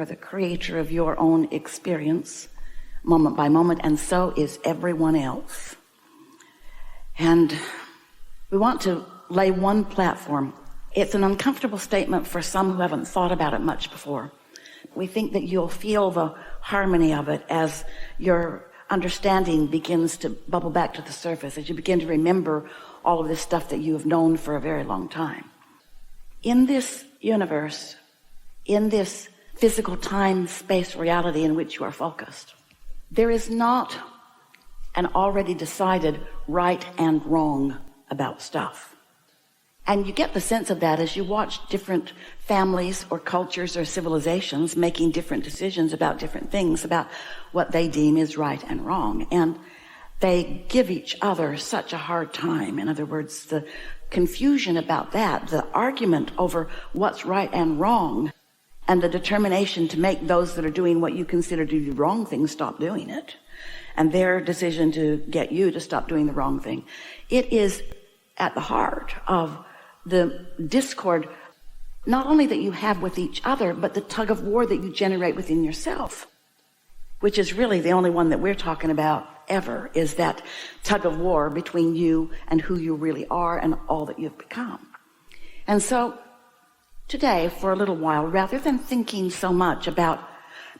are the creator of your own experience, moment by moment, and so is everyone else. And we want to lay one platform. It's an uncomfortable statement for some who haven't thought about it much before. We think that you'll feel the harmony of it as your understanding begins to bubble back to the surface, as you begin to remember all of this stuff that you have known for a very long time. In this universe, in this physical time-space reality in which you are focused, there is not an already decided right and wrong about stuff. And you get the sense of that as you watch different families or cultures or civilizations making different decisions about different things, about what they deem is right and wrong. And they give each other such a hard time. In other words, the confusion about that, the argument over what's right and wrong, and the determination to make those that are doing what you consider to be the wrong thing stop doing it, and their decision to get you to stop doing the wrong thing. It is at the heart of the discord, not only that you have with each other, but the tug of war that you generate within yourself, which is really the only one that we're talking about ever, is that tug of war between you and who you really are and all that you've become. And so today, for a little while, rather than thinking so much about,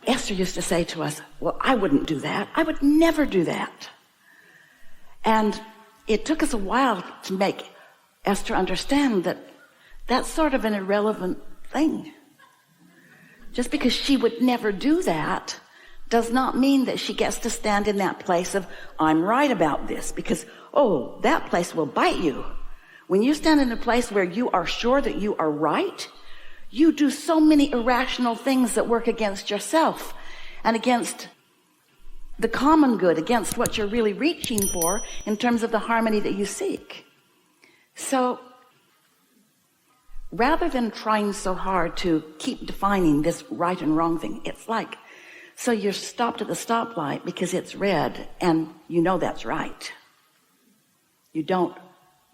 Esther used to say to us, well, I wouldn't do that. I would never do that. And it took us a while to make Esther understand that that's sort of an irrelevant thing. Just because she would never do that does not mean that she gets to stand in that place of, I'm right about this, because, oh, that place will bite you. When you stand in a place where you are sure that you are right, you do so many irrational things that work against yourself and against the common good, against what you're really reaching for in terms of the harmony that you seek. So rather than trying so hard to keep defining this right and wrong thing, it's like, so you're stopped at the stoplight because it's red and you know that's right. You don't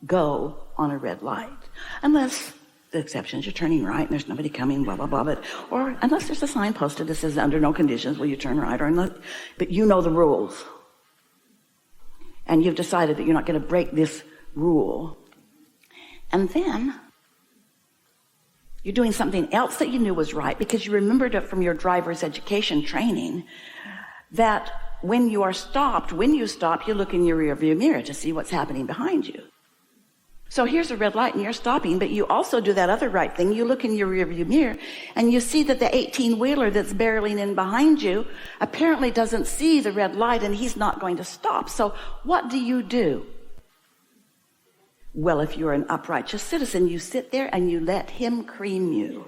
go on a red light unless the exceptions, you're turning right and there's nobody coming, blah, blah, blah, or unless there's a sign posted that says under no conditions will you turn right, or unless, but you know the rules. And you've decided that you're not going to break this rule. And then you're doing something else that you knew was right because you remembered it from your driver's education training, that when you stop, you look in your rearview mirror to see what's happening behind you. So here's a red light and you're stopping, but you also do that other right thing. You look in your rearview mirror and you see that the 18-wheeler that's barreling in behind you apparently doesn't see the red light and he's not going to stop. So what do? Well, if you're an upright citizen, you sit there and you let him cream you.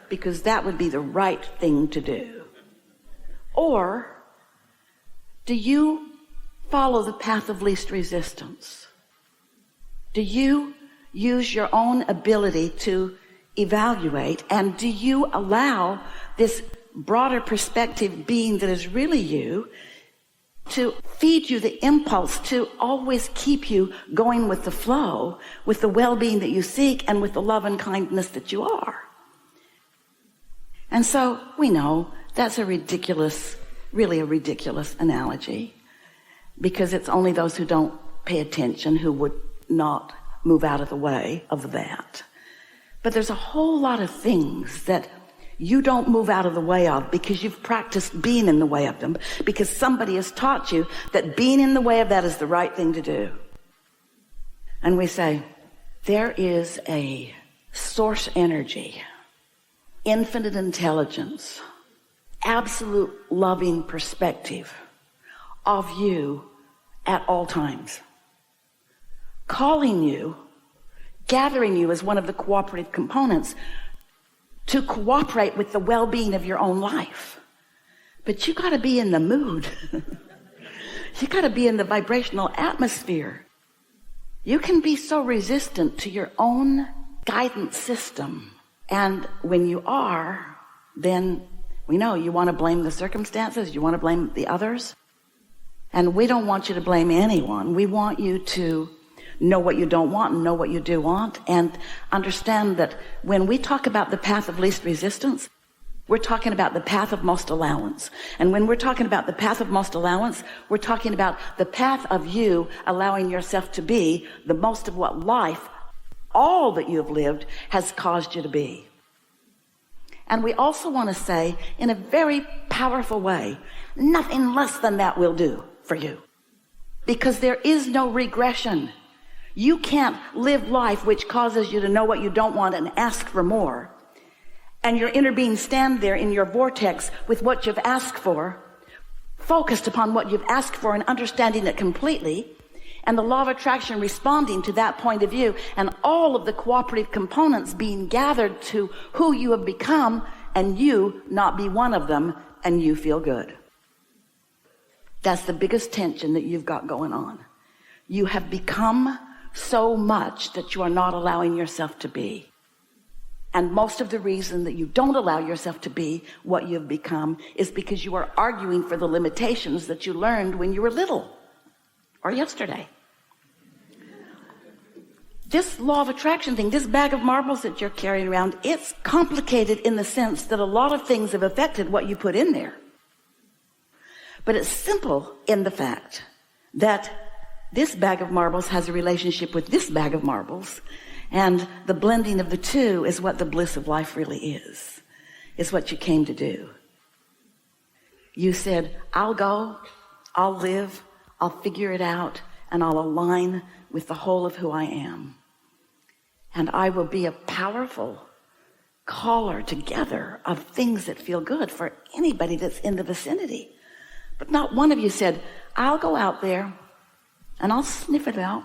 Because that would be the right thing to do. Or do you follow the path of least resistance? Do you use your own ability to evaluate, and do you allow this broader perspective being that is really you to feed you the impulse to always keep you going with the flow, with the well-being that you seek, and with the love and kindness that you are? And so we know that's really a ridiculous analogy, because it's only those who don't pay attention who would not move out of the way of that. But there's a whole lot of things that you don't move out of the way of because you've practiced being in the way of them, because somebody has taught you that being in the way of that is the right thing to do. And we say, there is a source energy, infinite intelligence, absolute loving perspective of you at all times, calling you, gathering you as one of the cooperative components to cooperate with the well-being of your own life. But you got to be in the mood. You got to be in the vibrational atmosphere. You can be so resistant to your own guidance system. And when you are, then we know you want to blame the circumstances, you want to blame the others. And we don't want you to blame anyone. We want you to know what you don't want and know what you do want, and understand that when we talk about the path of least resistance, We're talking about the path of most allowance. And when we're talking about the path of most allowance, we're talking about the path of you allowing yourself to be the most of what life, all that you have lived, has caused you to be. And we also want to say, in a very powerful way, nothing less than that will do for you. Because there is no regression. You can't live life which causes you to know what you don't want and ask for more. And your inner being stand there in your vortex with what you've asked for, focused upon what you've asked for and understanding it completely, and the law of attraction responding to that point of view, and all of the cooperative components being gathered to who you have become, and you not be one of them, and you feel good. That's the biggest tension that you've got going on. You have become so much that you are not allowing yourself to be. And most of the reason that you don't allow yourself to be what you've become is because you are arguing for the limitations that you learned when you were little or yesterday. This law of attraction thing, this bag of marbles that you're carrying around, it's complicated in the sense that a lot of things have affected what you put in there. But it's simple in the fact that this bag of marbles has a relationship with this bag of marbles. And the blending of the two is what the bliss of life really is. It's what you came to do. You said, I'll go, I'll live, I'll figure it out, and I'll align with the whole of who I am. And I will be a powerful caller together of things that feel good for anybody that's in the vicinity. But not one of you said, I'll go out there and I'll sniff it out.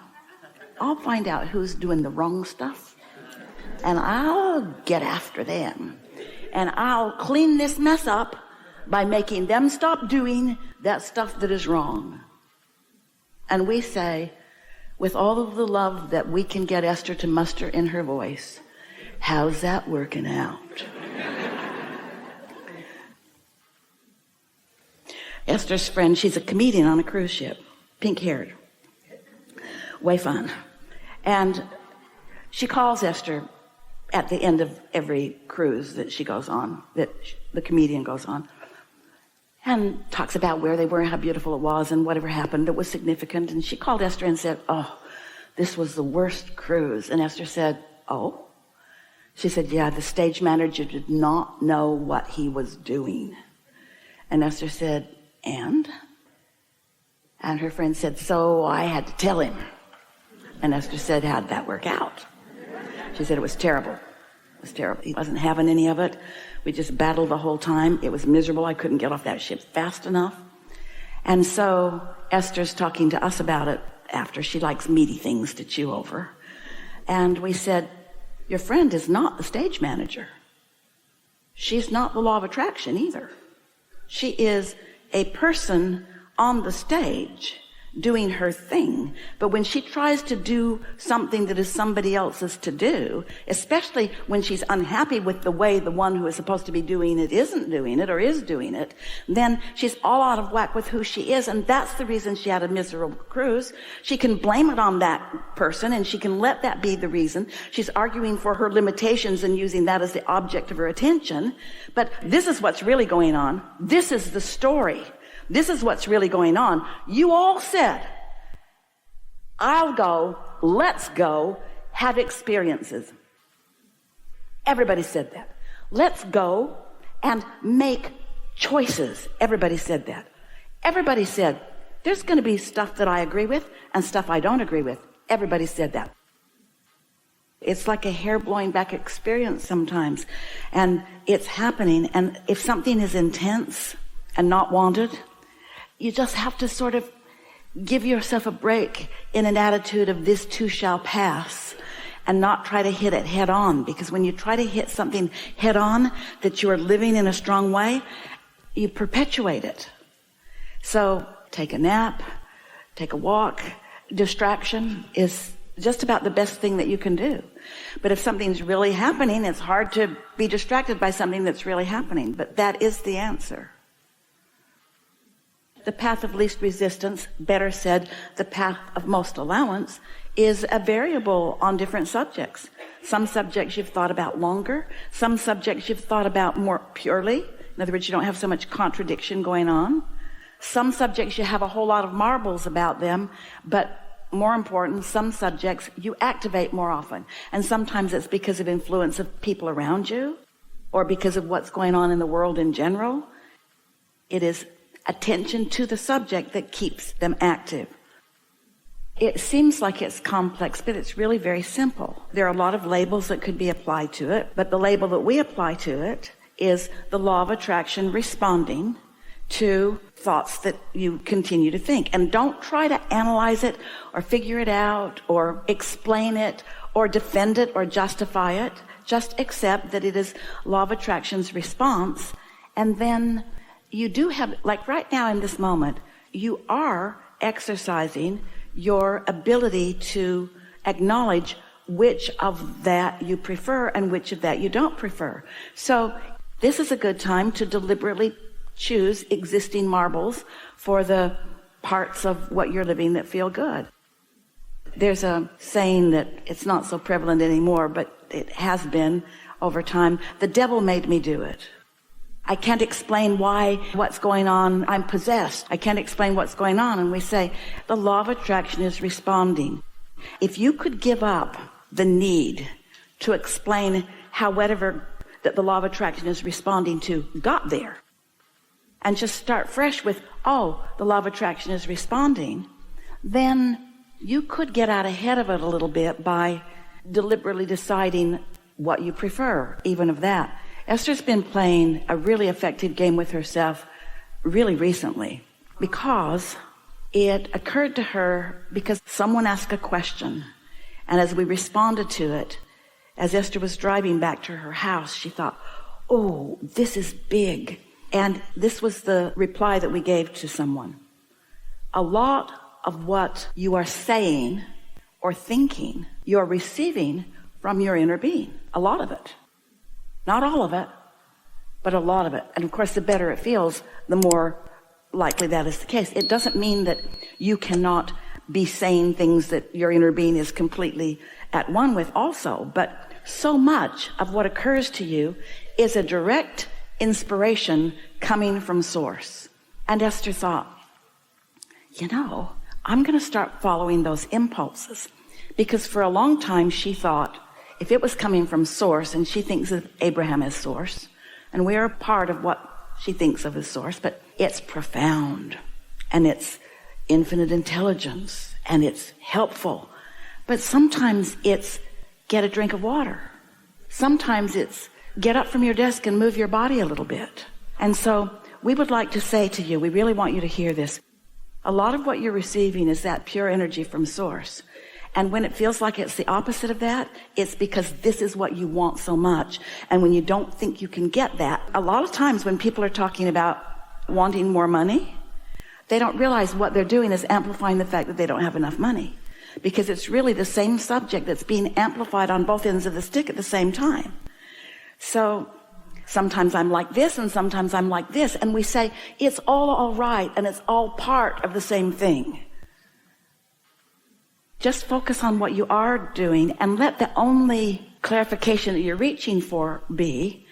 I'll find out who's doing the wrong stuff, and I'll get after them, and I'll clean this mess up by making them stop doing that stuff that is wrong. And we say, with all of the love that we can get Esther to muster in her voice, how's that working out? Esther's friend, she's a comedian on a cruise ship, pink-haired, way fun. And she calls Esther at the end of every cruise that she goes on, that the comedian goes on, and talks about where they were, how beautiful it was, and whatever happened that was significant. And she called Esther and said, oh, this was the worst cruise. And Esther said, oh? She said, yeah, the stage manager did not know what he was doing. And Esther said, and? And her friend said, so I had to tell him. And Esther said, how'd that work out? She said, it was terrible. It was terrible. He wasn't having any of it. We just battled the whole time. It was miserable. I couldn't get off that ship fast enough. And so Esther's talking to us about it after. She likes meaty things to chew over. And we said, your friend is not the stage manager. She's not the law of attraction either. She is a person on the stage doing her thing. But when she tries to do something that is somebody else's to do, especially when she's unhappy with the way the one who is supposed to be doing it isn't doing it or is doing it, then she's all out of whack with who she is. And that's the reason she had a miserable cruise. She can blame it on that person, and she can let that be the reason. She's arguing for her limitations and using that as the object of her attention. But this is what's really going on. This is the story. This is what's really going on. You all said, I'll go, let's go, have experiences. Everybody said that. Let's go and make choices. Everybody said that. Everybody said, there's going to be stuff that I agree with and stuff I don't agree with. Everybody said that. It's like a hair blowing back experience sometimes. And it's happening. And if something is intense and not wanted, you just have to sort of give yourself a break in an attitude of this too shall pass, and not try to hit it head on. Because when you try to hit something head on that you are living in a strong way, you perpetuate it. So take a nap, take a walk. Distraction is just about the best thing that you can do. But if something's really happening, it's hard to be distracted by something that's really happening. But that is the answer. The path of least resistance, better said, the path of most allowance, is a variable on different subjects. Some subjects you've thought about longer. Some subjects you've thought about more purely. In other words, you don't have so much contradiction going on. Some subjects you have a whole lot of marbles about them, but more important, some subjects you activate more often. And sometimes it's because of influence of people around you or because of what's going on in the world in general. It is attention to the subject that keeps them active. It seems like it's complex, but it's really very simple. There are a lot of labels that could be applied to it, but the label that we apply to it is the law of attraction responding to thoughts that you continue to think. And don't try to analyze it or figure it out or explain it or defend it or justify it. Just accept that it is law of attraction's response. And then you do have, like right now in this moment, you are exercising your ability to acknowledge which of that you prefer and which of that you don't prefer. So this is a good time to deliberately choose existing marbles for the parts of what you're living that feel good. There's a saying that it's not so prevalent anymore, but it has been over time. The devil made me do it. I can't explain what's going on. I'm possessed. I can't explain what's going on. And we say the law of attraction is responding. If you could give up the need to explain how whatever that the law of attraction is responding to got there, and just start fresh with, oh, the law of attraction is responding, then you could get out ahead of it a little bit by deliberately deciding what you prefer, even of that. Esther's been playing a really effective game with herself really recently because it occurred to her because someone asked a question. And as we responded to it, as Esther was driving back to her house, she thought, oh, this is big. And this was the reply that we gave to someone. A lot of what you are saying or thinking, you're receiving from your inner being. A lot of it. Not all of it, but a lot of it. And of course, the better it feels, the more likely that is the case. It doesn't mean that you cannot be saying things that your inner being is completely at one with also, but so much of what occurs to you is a direct inspiration coming from source. And Esther thought, I'm going to start following those impulses, because for a long time she thought if it was coming from source, and she thinks of Abraham as source, and we are a part of what she thinks of as source, but it's profound and it's infinite intelligence and it's helpful. But sometimes it's get a drink of water. Sometimes it's get up from your desk and move your body a little bit. And so we would like to say to you, we really want you to hear this. A lot of what you're receiving is that pure energy from source. And when it feels like it's the opposite of that, it's because this is what you want so much. And when you don't think you can get that, a lot of times when people are talking about wanting more money, they don't realize what they're doing is amplifying the fact that they don't have enough money. Because it's really the same subject that's being amplified on both ends of the stick at the same time. So sometimes I'm like this and sometimes I'm like this. And we say it's all right and it's all part of the same thing. Just focus on what you are doing and let the only clarification that you're reaching for be,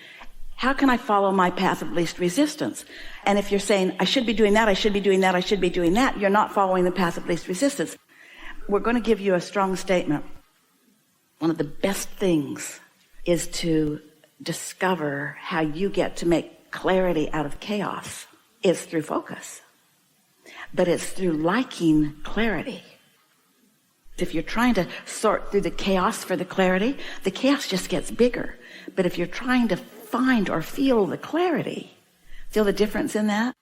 how can I follow my path of least resistance? And if you're saying, I should be doing that, I should be doing that, I should be doing that, you're not following the path of least resistance. We're going to give you a strong statement. One of the best things is to discover how you get to make clarity out of chaos. It's through focus. But it's through liking clarity. If you're trying to sort through the chaos for the clarity, the chaos just gets bigger. But if you're trying to find or feel the clarity, feel the difference in that?